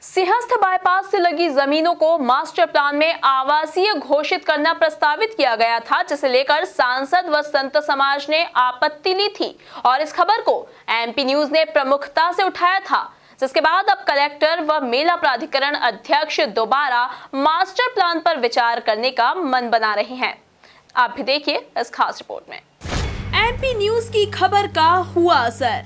Simhastha bypass से लगी जमीनों को मास्टर प्लान में आवासीय घोषित करना प्रस्तावित किया गया था, जिसे लेकर सांसद व संत समाज ने आपत्ति ली थी और इस खबर को एमपी न्यूज ने प्रमुखता से उठाया था, जिसके बाद अब कलेक्टर व मेला प्राधिकरण अध्यक्ष दोबारा मास्टर प्लान पर विचार करने का मन बना रहे हैं। आप भी देखिए इस खास रिपोर्ट में। एमपी न्यूज की खबर का हुआ असर,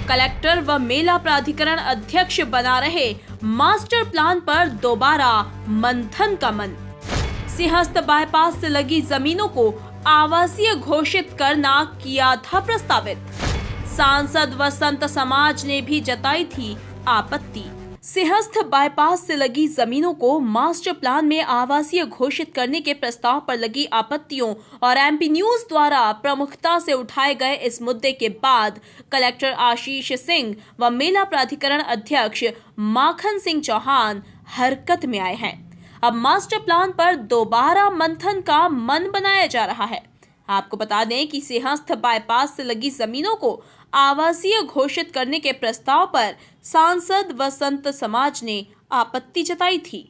कलेक्टर व मेला प्राधिकरण अध्यक्ष बना रहे मास्टर प्लान पर दोबारा मंथन का मन। सिंहस्थ बाईपास से लगी जमीनों को आवासीय घोषित करना किया था प्रस्तावित। सांसद व संत समाज ने भी जताई थी आपत्ति। सिंहस्थ बाईपास से लगी जमीनों को मास्टर प्लान में आवासीय घोषित करने के प्रस्ताव पर लगी आपत्तियों और एमपी न्यूज द्वारा प्रमुखता से उठाए गए इस मुद्दे के बाद कलेक्टर आशीष सिंह व मेला प्राधिकरण अध्यक्ष माखन सिंह चौहान हरकत में आए हैं। अब मास्टर प्लान पर दोबारा मंथन का मन बनाया जा रहा है। आपको बता दें कि सिंहस्थ बाईपास से लगी जमीनों को आवासीय घोषित करने के प्रस्ताव पर सांसद व संत समाज ने आपत्ति जताई थी।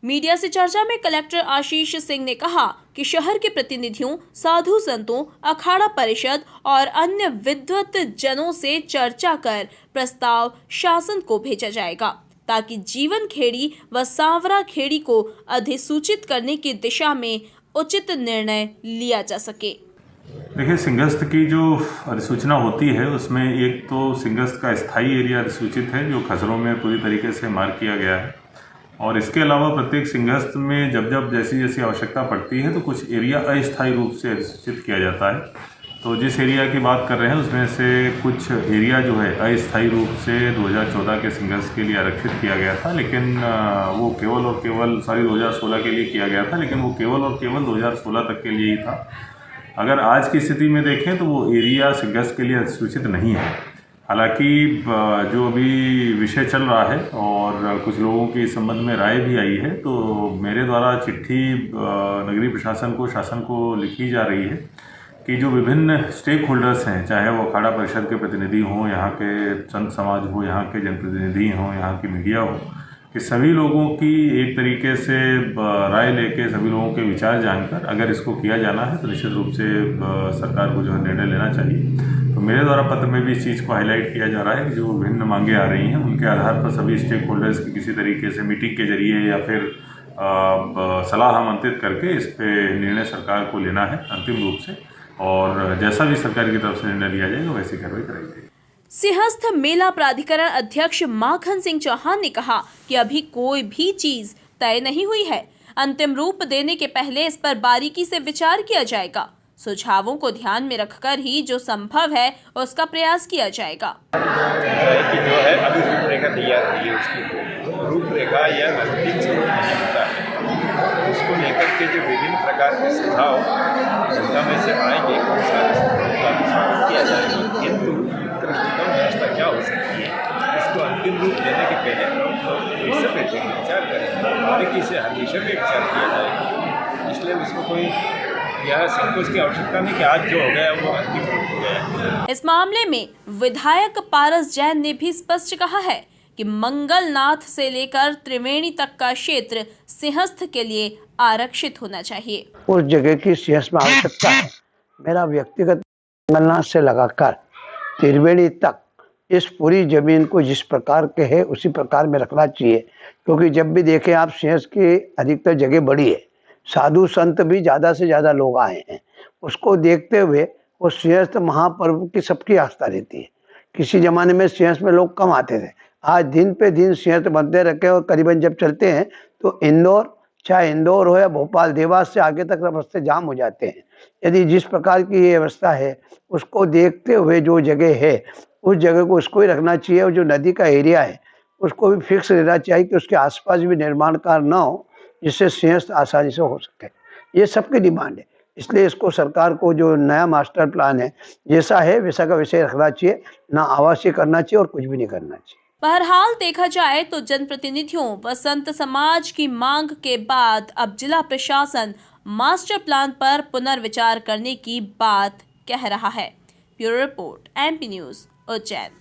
मीडिया से चर्चा में कलेक्टर आशीष सिंह ने कहा कि शहर के प्रतिनिधियों, साधु संतों, अखाड़ा परिषद और अन्य विद्वत जनों से चर्चा कर प्रस्ताव शासन को भेजा जाएगा, ताकि जीवन खेड़ी व सांवरा खेड़ी को अधिसूचित करने की दिशा में उचित निर्णय लिया जा सके। देखिए, सिंहस्थ की जो अधिसूचना होती है उसमें एक तो सिंहस्थ का स्थायी एरिया अधिसूचित है जो खसरों में पूरी तरीके से मार्क किया गया है, और इसके अलावा प्रत्येक सिंहस्थ में जब जब जैसी जैसी आवश्यकता पड़ती है तो कुछ एरिया अस्थायी रूप से अधिसूचित किया जाता है। तो जिस एरिया की बात कर रहे हैं उसमें से कुछ एरिया जो है अस्थायी रूप से 2014 के सिंहस्थ के लिए आरक्षित किया गया था, लेकिन वो केवल और केवल 2016 के लिए किया गया था, लेकिन वो केवल और केवल 2016 तक के लिए ही था। अगर आज की स्थिति में देखें तो वो एरिया सिंहस्थ के लिए अधिसूचित नहीं है। हालांकि जो अभी विषय चल रहा है और कुछ लोगों की इस संबंध में राय भी आई है, तो मेरे द्वारा चिट्ठी नगरीय प्रशासन को, शासन को लिखी जा रही है कि जो विभिन्न स्टेक होल्डर्स हैं, चाहे वो अखाड़ा परिषद के प्रतिनिधि हों, यहाँ के संत समाज हो, यहाँ के जनप्रतिनिधि हों, यहाँ की मीडिया हो, कि सभी लोगों की एक तरीके से राय लेके, सभी लोगों के विचार जानकर अगर इसको किया जाना है तो निश्चित रूप से सरकार को जो है निर्णय लेना चाहिए। तो मेरे द्वारा पत्र में भी इस चीज़ को हाईलाइट किया जा रहा है कि जो विभिन्न मांगे आ रही हैं उनके आधार पर सभी स्टेक होल्डर्स की किसी तरीके से मीटिंग के जरिए या फिर सलाह आमंत्रित करके इस पर निर्णय सरकार को लेना है अंतिम रूप से, और जैसा भी सरकार की तरफ से निर्णय लिया जाएगा वैसी कार्रवाई कराई जाएगी। सिंहस्थ मेला प्राधिकरण अध्यक्ष माखन सिंह चौहान ने कहा कि अभी कोई भी चीज तय नहीं हुई है। अंतिम रूप देने के पहले इस पर बारीकी से विचार किया जाएगा। सुझावों को ध्यान में रखकर ही जो संभव है उसका प्रयास किया जाएगा। जो है अभी रूपरेखा तैयार हुई है, उसकी रूपरेखा या नजदीक से नहीं होता है, उसको लेकर के जो विभिन्न प्रकार के सुझाव जनता में से आएंगे उन सारे सुझावों का स्वागत किया जाएगा। किंतु दृष्टिकोण व्यवस्था क्या हो सकती है, इसको अंतिम रूप देने के पहले विषय पे विचार करें, बारीकी से हर विषय पे विचार किया जाएगा। इसलिए इसमें कोई यह संकोच की आवश्यकता नहीं कि आज जो हो गया वो अंतिम रूप हो गया। इस मामले में विधायक पारस जैन ने भी स्पष्ट कहा है कि मंगलनाथ से लेकर त्रिवेणी तक का क्षेत्र सिंहस्थ के लिए आरक्षित होना चाहिए। उस जगह की सिंहस्थ में आवश्यकता है। मेरा व्यक्तिगत मंगलनाथ से लगाकर त्रिवेणी तक इस पूरी जमीन को जिस प्रकार के है उसी प्रकार में रखना चाहिए, क्योंकि जब भी देखें आप सिंहस्थ की अधिकतर जगह बड़ी है, साधु संत भी ज़्यादा से ज़्यादा लोग आए हैं, उसको देखते हुए वो सिंहस्थ महापर्व की सबकी आस्था रहती है। किसी ज़माने में सिंहस्थ में लोग कम आते थे, आज दिन पे दिन सिंहस्थ बनते रखे और करीबन जब चलते हैं तो इंदौर, चाहे इंदौर हो या भोपाल, देवास से आगे तक रास्ते जाम हो जाते हैं। यदि जिस प्रकार की ये व्यवस्था है उसको देखते हुए जो जगह है उस जगह को उसको ही रखना चाहिए, और जो नदी का एरिया है उसको भी फिक्स रहना चाहिए कि उसके आसपास भी निर्माण कार्य न हो, जिससे सिंहस्थ आसानी से हो सके। ये सबकी डिमांड है, इसलिए इसको सरकार को जो नया मास्टर प्लान है जैसा है वैसा का वैसे रखना चाहिए, ना आवासीय करना चाहिए और कुछ भी नहीं करना चाहिए। बहरहाल देखा जाए तो जनप्रतिनिधियों व संत समाज की मांग के बाद अब जिला प्रशासन मास्टर प्लान पर पुनर्विचार करने की बात कह रहा है। Bureau report, MP news, Ujjain.